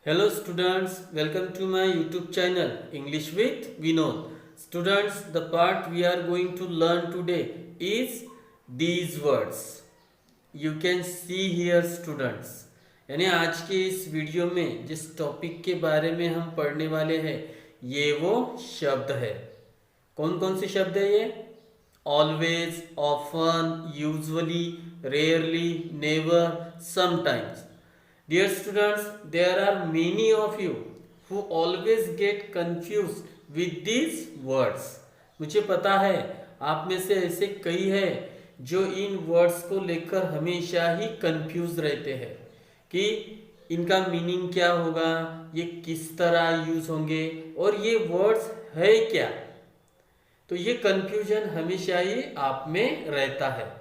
Hello students, welcome to my YouTube channel English with Vinod. Students, the part we are going to learn today is these words. You can see here students. यानी आज के इस video में जिस topic के बारे में हम पढ़ने वाले हैं ये वो शब्द है। कौन कौन से शब्द है ये? Always, often, usually, rarely, never, sometimes. Dear students, there are many of you who always get confused with these words. मुझे पता है आप में से ऐसे कई हैं जो इन वर्ड्स को लेकर हमेशा ही कंफ्यूज रहते हैं कि इनका मीनिंग क्या होगा, ये किस तरह यूज होंगे और ये वर्ड्स है क्या। तो ये कंफ्यूजन हमेशा ही आप में रहता है।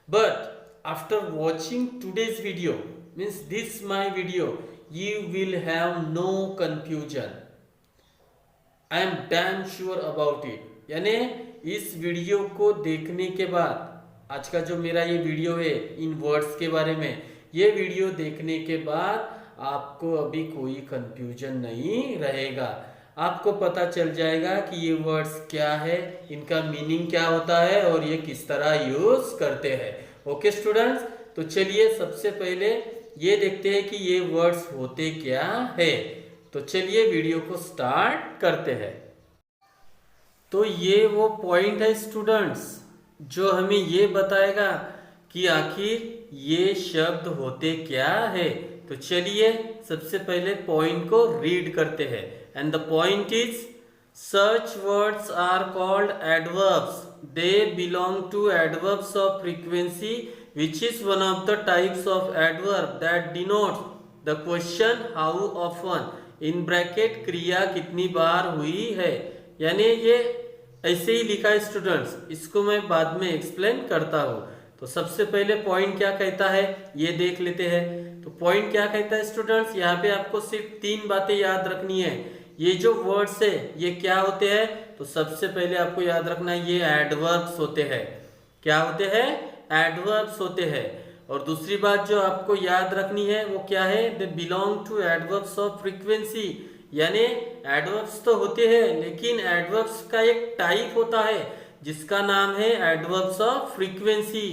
But after watching today's video means this my video, you will have no confusion. I am damn sure about it. यानी इस वीडियो को देखने के बाद, आज का जो मेरा ये वीडियो है इन वर्ड्स के बारे में, ये वीडियो देखने के बाद आपको अभी कोई कंफ्यूजन नहीं रहेगा। आपको पता चल जाएगा कि ये वर्ड्स क्या है, इनका मीनिंग क्या होता है और ये किस तरह यूज करते हैं। ओके स्टूडेंट्स, तो चलिए सबसे पहले ये देखते हैं कि ये वर्ड्स होते क्या है। तो चलिए वीडियो को स्टार्ट करते हैं। तो ये वो पॉइंट है स्टूडेंट्स जो हमें ये बताएगा कि आखिर ये शब्द होते क्या है। तो चलिए सबसे पहले पॉइंट को रीड करते हैं। And the point is such words are called adverbs. They belong to adverbs of frequency, which is one of the types of adverb that denotes the question how often, in bracket क्रिया कितनी बार हुई है। यानी ये ऐसे ही लिखा है students, इसको मैं बाद में एक्सप्लेन करता हूँ। तो सबसे पहले पॉइंट क्या कहता है ये देख लेते हैं। तो पॉइंट क्या कहता है स्टूडेंट्स, यहाँ पे आपको सिर्फ 3 बातें याद रखनी है। ये जो वर्ड्स है ये क्या होते हैं, तो सबसे पहले आपको याद रखना है ये एडवर्ब्स होते हैं। क्या होते हैं? एडवर्ब्स होते हैं। और दूसरी बात जो आपको याद रखनी है वो क्या है, they belong to adverbs of frequency. यानी एडवर्ब्स तो होते हैं लेकिन एडवर्ब्स का एक टाइप होता है जिसका नाम है एडवर्ब्स ऑफ फ्रीक्वेंसी।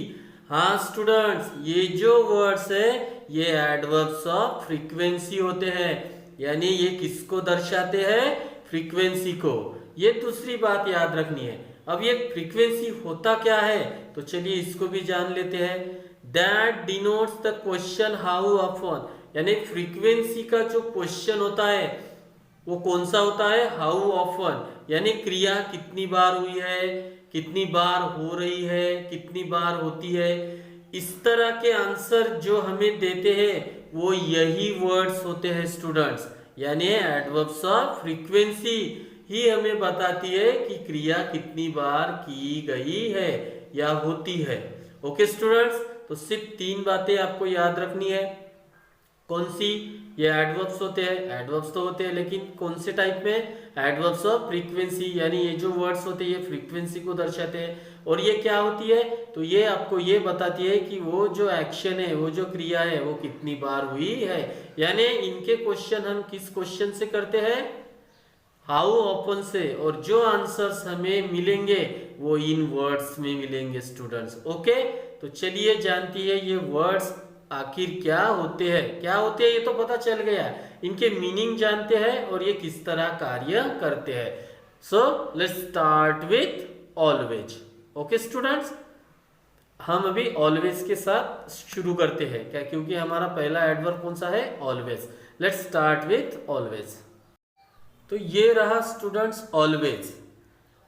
हाँ स्टूडेंट्स, ये जो वर्ड्स है ये एडवर्ब्स ऑफ फ्रीक्वेंसी होते हैं। यानी ये किसको दर्शाते हैं? फ्रीक्वेंसी को। ये दूसरी बात याद रखनी है। अब ये फ्रीक्वेंसी होता क्या है, तो चलिए इसको भी जान लेते हैं। That denotes the question how often. यानी फ्रीक्वेंसी का जो क्वेश्चन होता है वो कौन सा होता है? How often. यानी क्रिया कितनी बार हुई है, कितनी बार हो रही है, कितनी बार होती है। इस तरह के आंसर जो हमें देते हैं वो यही वर्ड्स होते हैं स्टूडेंट्स। यानी एडवर्ब्स ऑफ फ्रीक्वेंसी ही हमें बताती है कि क्रिया कितनी बार की गई है या होती है। ओके स्टूडेंट्स, तो सिर्फ 3 बातें आपको याद रखनी है। कौन सी? ये एडवर्ब्स होते हैं। एडवर्ब्स तो होते हैं लेकिन कौन से टाइप में? Adverbs of frequency. यानी ये जो वर्ड्स होते हैं ये फ्रीक्वेंसी को दर्शाते हैं। और ये क्या होती है, तो ये आपको ये बताती है कि वो जो एक्शन है, वो जो क्रिया है वो कितनी बार हुई है। यानी इनके क्वेश्चन हम किस क्वेश्चन से करते हैं? हाउ ऑफन से। और जो आंसर्स हमें मिलेंगे वो इन वर्ड्स में मिलेंगे स्टूडेंट्स। ओके, तो चलिए जानती है ये वर्ड्स आखिर क्या होते हैं। क्या होते हैं ये तो पता चल गया, इनके मीनिंग जानते हैं और ये किस तरह कार्य करते हैं। So let's start with always. Okay students, हम अभी ऑलवेज के साथ शुरू करते हैं। क्या? क्योंकि हमारा पहला एडवर्ब कौन सा है? Always. Let's start with always. तो ये रहा स्टूडेंट्स ऑलवेज।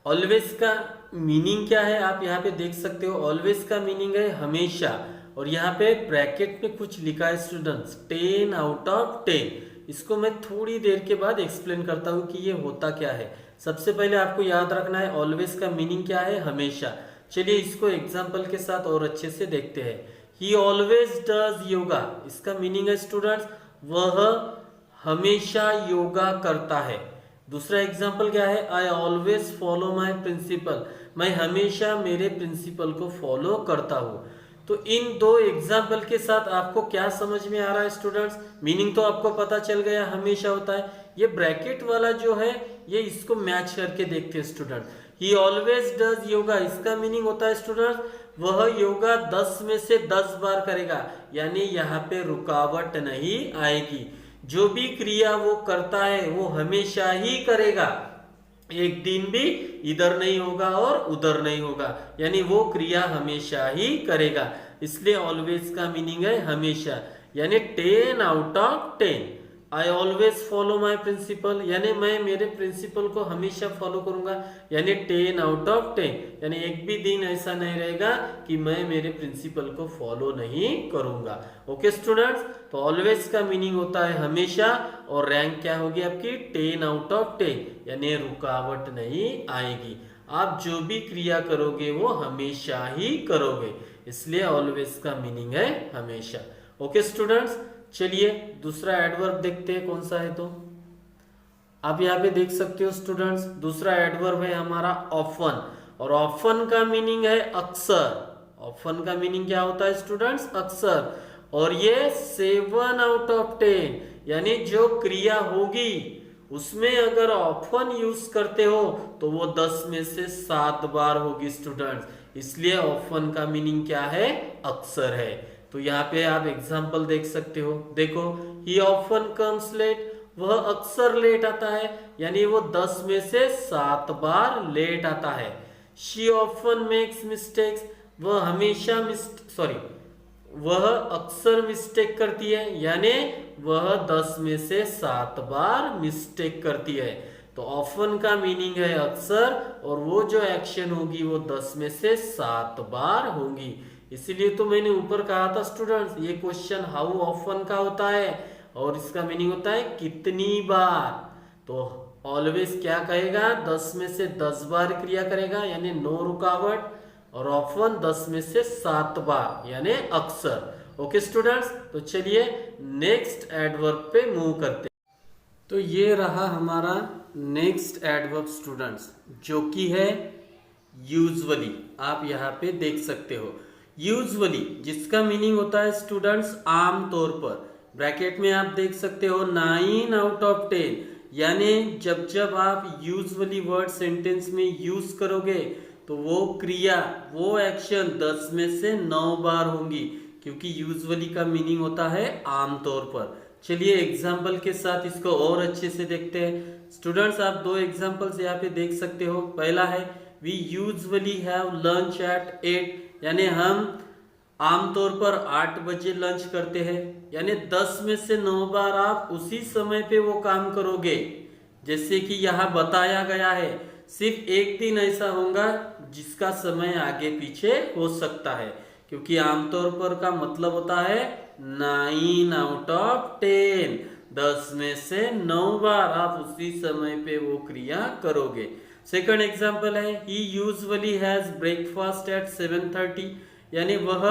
ऑलवेज का मीनिंग क्या है आप यहाँ पे देख सकते हो। ऑलवेज का मीनिंग है हमेशा। और यहाँ पे ब्रैकेट में कुछ लिखा है स्टूडेंट्स 10 आउट ऑफ 10। इसको मैं थोड़ी देर के बाद एक्सप्लेन करता हूँ कि ये होता क्या है। सबसे पहले आपको याद रखना है ऑलवेज का मीनिंग क्या है? हमेशा। चलिए इसको एग्जाम्पल के साथ और अच्छे से देखते हैं। ही ऑलवेज डज योगा। इसका मीनिंग है स्टूडेंट्स वह हमेशा योगा करता है। दूसरा एग्जाम्पल क्या है? I always follow my principle. मैं हमेशा मेरे प्रिंसिपल को फॉलो करता हूँ। तो इन दो एग्जाम्पल के साथ आपको क्या समझ में आ रहा है स्टूडेंट्स? मीनिंग तो आपको पता चल गया, हमेशा होता है। ये ब्रैकेट वाला जो है ये इसको मैच करके देखते हैं student. He always does yoga, इसका मीनिंग होता है स्टूडेंट वह योगा 10 में से 10 बार करेगा, यानी यहाँ पे रुकावट नहीं आएगी। जो भी क्रिया वो करता है वो हमेशा ही करेगा, एक दिन भी इधर नहीं होगा और उधर नहीं होगा, यानी वो क्रिया हमेशा ही करेगा। इसलिए ऑलवेज का मीनिंग है हमेशा, यानी 10 out of 10। I always follow my principle, यानी मैं मेरे प्रिंसिपल को हमेशा फॉलो करूंगा, यानी 10 आउट ऑफ 10, यानी एक भी दिन ऐसा नहीं रहेगा कि मैं मेरे प्रिंसिपल को फॉलो नहीं करूंगा। ओके स्टूडेंट्स, तो ऑलवेज का मीनिंग होता है हमेशा, और रैंक क्या होगी आपकी 10 आउट ऑफ 10, यानी रुकावट नहीं आएगी। आप जो भी क्रिया करोगे वो हमेशा ही करोगे, इसलिए ऑलवेज का मीनिंग है हमेशा। ओके स्टूडेंट्स, चलिए दूसरा एडवर्ब देखते हैं कौन सा है। तो आप यहाँ पे देख सकते हो स्टूडेंट्स, दूसरा एडवर्ब है हमारा ऑफन, और ऑफन का मीनिंग है अक्सर। ऑफन का मीनिंग क्या होता है स्टूडेंट्स? अक्सर। और ये 7 आउट ऑफ 10, यानी जो क्रिया होगी उसमें अगर ऑफन यूज करते हो तो वो 10 में से 7 बार होगी स्टूडेंट्स, इसलिए ऑफन का मीनिंग क्या है? अक्सर है। तो यहाँ पे आप एग्जाम्पल देख सकते हो, देखो ही ऑफन कम्स लेट, वह अक्सर लेट आता है, यानी वो 10 में से 7 बार लेट आता है। शी ऑफन मेक्स मिस्टेक्स, वह हमेशा वह अक्सर मिस्टेक करती है, यानी वह 10 में से 7 बार मिस्टेक करती है। तो ऑफन का मीनिंग है अक्सर, और वो जो एक्शन होगी वो 10 में से 7 बार होगी। इसीलिए तो मैंने ऊपर कहा था स्टूडेंट्स, ये क्वेश्चन हाउ ऑफन का होता है और इसका मीनिंग होता है कितनी बार। तो ऑलवेज क्या कहेगा? 10 में से 10 बार क्रिया करेगा, यानी नो रुकावट, और ऑफन 10 में से 7 बार, यानी अक्सर। ओके स्टूडेंट्स, तो चलिए नेक्स्ट एडवर्ब पे मूव करते हैं। तो ये रहा हमारा नेक्स्ट एडवर्ब स्टूडेंट्स, जो कि है यूजुअली। आप यहाँ पे देख सकते हो यूजुअली, जिसका मीनिंग होता है स्टूडेंट्स आम तौर पर। ब्रैकेट में आप देख सकते हो 9 आउट ऑफ 10, यानी जब जब आप यूजुअली वर्ड सेंटेंस में यूज करोगे तो वो क्रिया, वो एक्शन 10 में से 9 बार होंगी, क्योंकि यूजुअली का मीनिंग होता है आम तौर पर। चलिए एग्जाम्पल के साथ इसको और अच्छे से देखते हैं स्टूडेंट्स। आप दो एग्जाम्पल्स यहाँ पे देख सकते हो। पहला है we usually have lunch at 8, यानी हम आमतौर पर 8 बजे लंच करते हैं, यानी 10 में से 9 बार आप उसी समय पे वो काम करोगे जैसे कि यहाँ बताया गया है। सिर्फ एक दिन ऐसा होगा जिसका समय आगे पीछे हो सकता है, क्योंकि आमतौर पर का मतलब होता है 9 आउट ऑफ 10, 10 में से 9 बार आप उसी समय पे वो क्रिया करोगे। सेकंड एग्जांपल है ही यूजुअली हैज ब्रेकफास्ट एट 7:30, यानी वह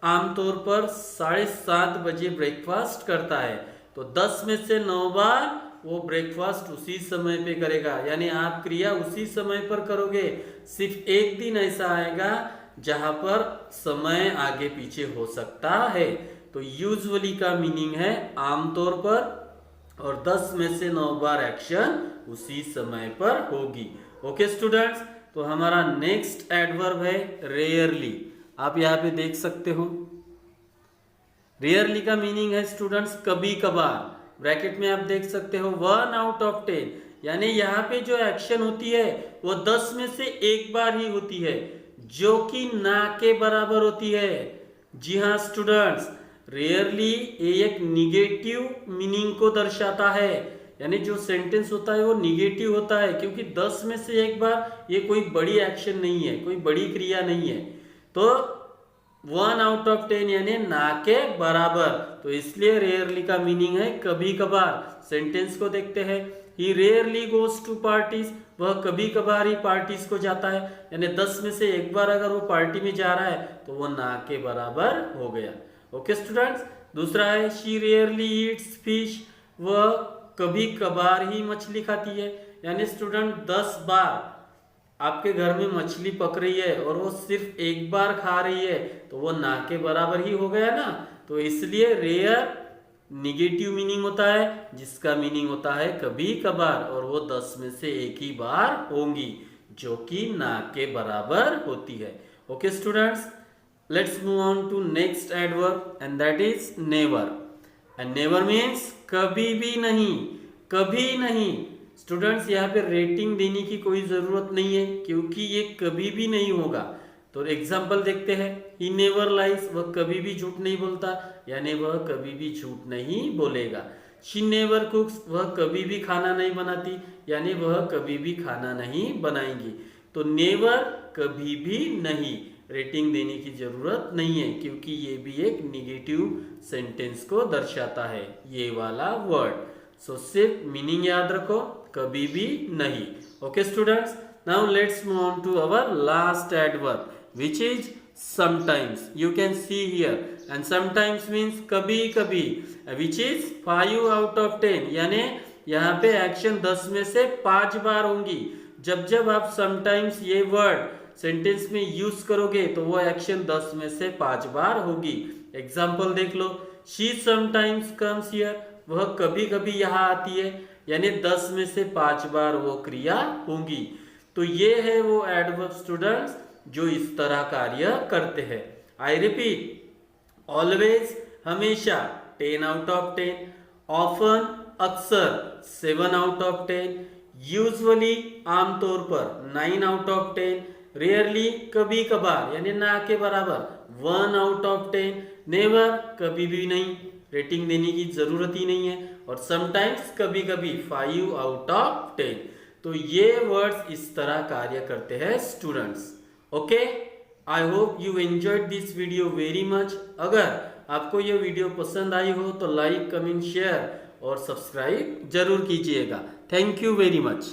आमतौर पर 7:30 बजे ब्रेकफास्ट करता है। तो 10 में से 9 बार वो ब्रेकफास्ट उसी समय पे करेगा, यानी आप क्रिया उसी समय पर करोगे। सिर्फ एक दिन ऐसा आएगा जहां पर समय आगे पीछे हो सकता है। तो यूजुअली का मीनिंग है आमतौर पर, और 10 में से 9 बार एक्शन उसी समय पर होगी। ओके स्टूडेंट्स, तो हमारा नेक्स्ट एडवर्ब है रेयरली। आप यहाँ पे देख सकते हो रेयरली का मीनिंग है स्टूडेंट्स कभी कभार। ब्रैकेट में आप देख सकते हो 1 आउट ऑफ 10, यानी यहाँ पे जो एक्शन होती है वो 10 में से 1 बार ही होती है, जो कि ना के बराबर होती है। जी हाँ स्टूडेंट्स, रेयरली एक निगेटिव मीनिंग को दर्शाता है, यानी जो सेंटेंस होता है वो निगेटिव होता है, क्योंकि 10 में से 1 बार ये कोई बड़ी एक्शन नहीं है, कोई बड़ी क्रिया नहीं है। तो 1 आउट ऑफ 10 यानी ना के बराबर, तो इसलिए रेयरली का मीनिंग है कभी कभार। सेंटेंस को देखते हैं, ही रेयरली गोज टू पार्टीज, वह कभी कभार ही पार्टीज को जाता है, यानी 10 में से 1 बार अगर वो पार्टी में जा रहा है तो वो ना के बराबर हो गया। ओके स्टूडेंट्स, दूसरा है शी रेयरली ईट्स फिश, वह कभी कभार ही मछली खाती है, यानी स्टूडेंट 10 बार आपके घर में मछली पक रही है और वो सिर्फ एक बार खा रही है तो वो ना के बराबर ही हो गया ना। तो इसलिए रेयर निगेटिव मीनिंग होता है, जिसका मीनिंग होता है कभी कभार, और वो 10 में से एक ही बार होंगी, जो कि ना के बराबर होती है। Okay students, let's move on to next adverb and that is never. And never means कभी भी नहीं, कभी नहीं। स्टूडेंट्स यहाँ पे रेटिंग देने की कोई जरूरत नहीं है क्योंकि ये कभी भी नहीं होगा। तो एग्जाम्पल देखते हैं। ही नेवर लाइज, वह कभी भी झूठ नहीं बोलता, यानी वह कभी भी झूठ नहीं बोलेगा। शी नेवर कुक्स, वह कभी भी खाना नहीं बनाती, यानी वह कभी भी खाना नहीं बनाएंगी। तो नेवर कभी भी नहीं, रेटिंग देने की जरूरत नहीं है क्योंकि ये भी एक निगेटिव सेंटेंस को दर्शाता है, ये वाला वर्ड। सो सिर्फ मीनिंग याद रखो, कभी भी नहीं। Okay students, now let's move on to our last adverb which is sometimes. You can see here, and sometimes means कभी कभी, which is 5 out of 10, यानी यहाँ पे एक्शन 10 में से 5 बार होंगी। जब जब आप sometimes ये वर्ड सेंटेंस में यूज करोगे तो वो एक्शन 10 में से 5 बार होगी। एग्जाम्पल देख लो, she sometimes comes here, वह कभी कभी यहाँ आती है, यानी 10 में से 5 बार वो क्रिया होंगी। तो ये है वो एडवर्ब स्टूडेंट्स जो इस तरह कार्य करते हैं। आई रिपीट, ऑलवेज हमेशा 10 आउट ऑफ 10, ऑफन अक्सर 7 आउट ऑफ 10, यूजुअली आमतौर पर 9 आउट ऑफ 10, रेयरली कभी कभार यानी ना के बराबर 1 आउट ऑफ 10, नेवर कभी भी नहीं, रेटिंग देने की जरूरत ही नहीं है, और समटाइम्स कभी कभी 5 आउट ऑफ 10। तो ये वर्ड्स इस तरह कार्य करते हैं students. Okay, I hope you enjoyed this video very much. अगर आपको यह वीडियो पसंद आई हो तो लाइक, कमेंट, शेयर और सब्सक्राइब जरूर कीजिएगा। Thank you very much.